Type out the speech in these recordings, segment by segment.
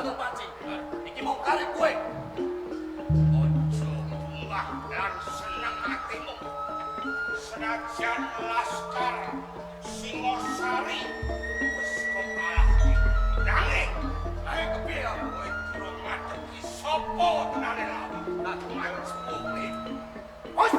Batur Panci. Iki mung kali kowe. Ojo mbah lan seneng atimu. Senajan laskar Singosari wis kalah. Nanging ae kepiye kowe durung ngadepi sapa tenane lawan. Lah mancs kowe. Wes.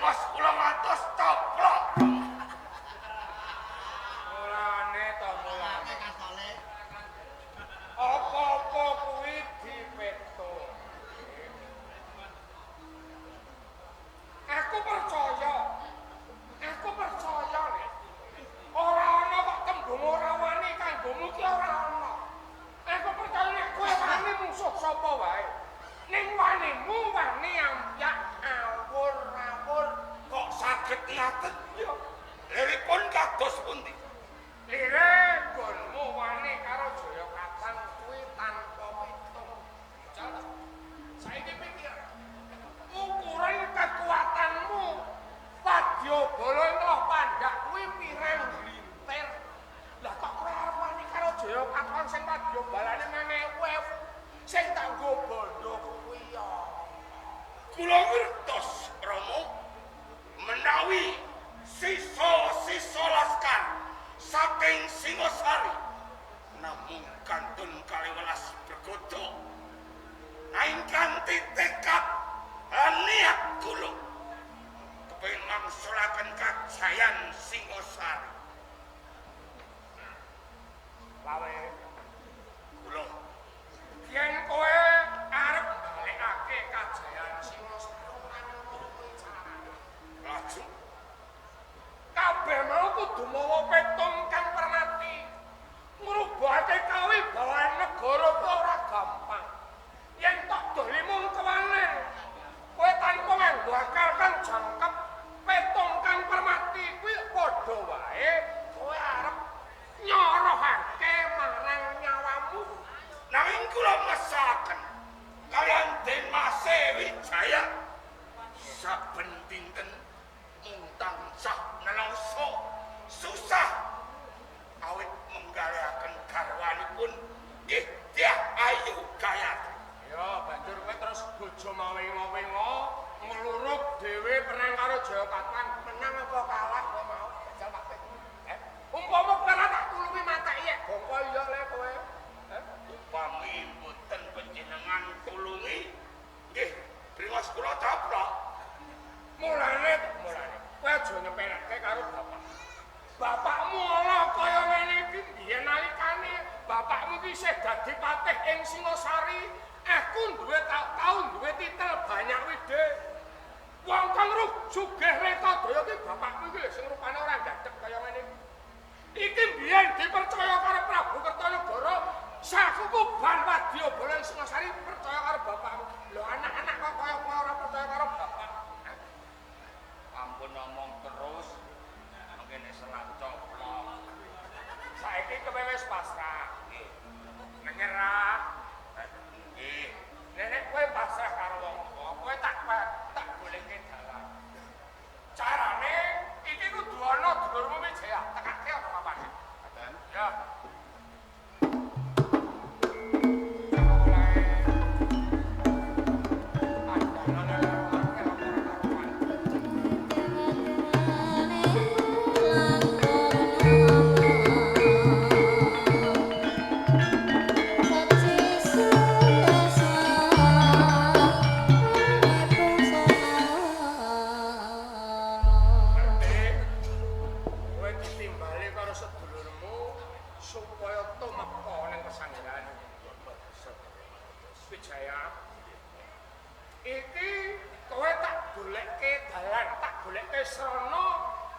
Bringos kula ngatos coplok. Mulane to mulane. Apa-apa kuwi dipetung. Aku percaya nek ora ana kok tembung ora wani kanggomu ki ora ana. Aku percaya nek kowe wani musuh sapa wae. Ning wanimu wani ambyak awur-awur Kok saged ngaten ya? Liripun kados pundi? lire gonmu wani karo Jayakatang kuwi tanpa pitung. Jala. Saiki pikir. Ukuran kekuatanmu Wadyabala loh pandak kuwi pirang glintir. Lah kok kowe arep wani karo Jayakatang sing wadyabalane 1000 sing tak nggo bondo kuwi ya. Kula ngertos Rama menawi sisa-sisa laskar saking Singosari namung kantun 12 bergodo nanging kanthi tekad lan niat kula kepengin ngangsulaken kajayan Singosari. Lawe Kula yen kowe arep balekake kajayan Singosari laju kabeh mau kudu mawa petung kang permati. Ngrubahake kawibawan negara ora gampang. Yen tok doli mung kewanen, kowe tanpa nganggo akal kang jangkep, petung kang permati kuwi padha wae kowe arep nyorohake marang nyawamu. nanging kula mesakaken kalian Den Mase Wijaya saben dinten mung tansah nelongso susah awit menggaliaken garwanipun nggih Dyah Ayu Gayatri. Ya banjur kowe terus bojo mawing-mawingo ngluruk dhewe perang karo Jayakatang. Menang apa kalah kowe mau? Jajal Pak Pit. Umpama kalah tak tulungi mata iya bongko iya le kowe. Upami mboten panjenengan tulungi nggih bringos kula coplok. Mulane kowe aja nyepeleke karo bapak. Bapakmu ana kaya ngene iki biyen nalikane bapakmu iki isih dadi patih ing Singosari. Aku duwe tau duwe titel banyak wide. Wong kang sugih Retadaya iki bapakmu iki lho sing rupane ora gadhek kaya ngene iki. Iki biyen dipercaya karo Prabu Kertanegara sakukuban Wadyabala ing Singosari percaya karo bapakmu. Lho anak-anak kok kaya kowe ora percaya karo bapak. Ampun ngomong terus mengkene selang coplok. Saiki kowe wis pasrah. Menyerah. Nggih. Nenek kowe pasrah karo wong tuwa, kowe tak goleke dalan. Carane iki kudu ana dulurmu Wijaya, tekake apa papane? Ngaten. Ya.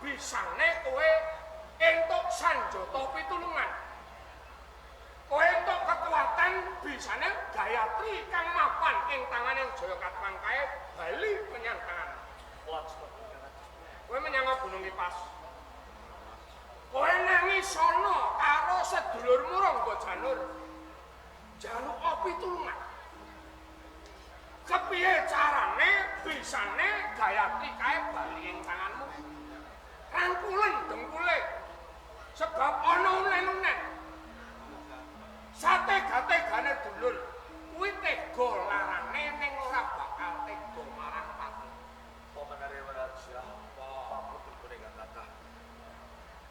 Bisane kowe entuk sanjata pitulungan. Kowe entuk kekuatan bisane Gayatri kang mapan ing tanganing Jayakatang kae bali menyang tangan. Kowe menyang Gunung Kipas. Kowe nangis ana karo sedulurmu Rangga Janur. Jaluk pitulungan. Kepiye carane bisane Gayatri kae bali ing tanganmu? Rangkulen dengkule sebab ana unen-unen satega-tegane dulur kuwi tega larane ning ora bakal tega marang pati. Pemenare Raja Pak Putune kathah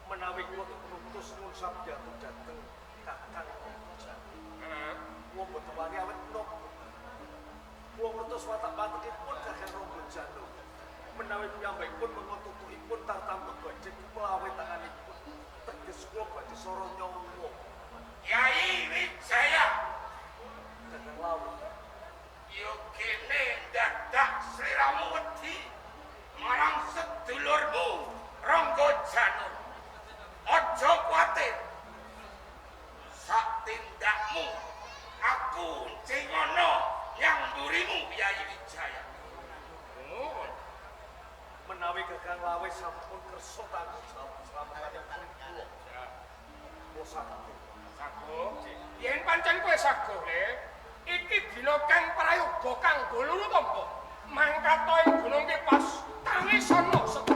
menawi kula nutus nuwun sabda dhateng Kakang Rangga. Kula boten wani awit nop. Kula ngertos watak-watakipun Kakang Rangga Janur. menawi piyambakipun mengututuipun tartamtu gojek melawi tanganipun teges kula badhe sora nyawa. Kyai Wijaya, Kakang Lawu. yo kene dadak sliramu wedi marang sedulurmu Rangga Janur. Aja kuwatir. Sak tindakmu aku cingono yang mburimu Kyai Wijaya. Menawi Kakang Lawe sampun kersa tanggung jawab slametanipun kula. Kula saged. Sago. Yen pancen kowe sago, Le, iki dina kang prayoga kanggo luru tampa. Mangkat ing gunung Kipas, tangi sono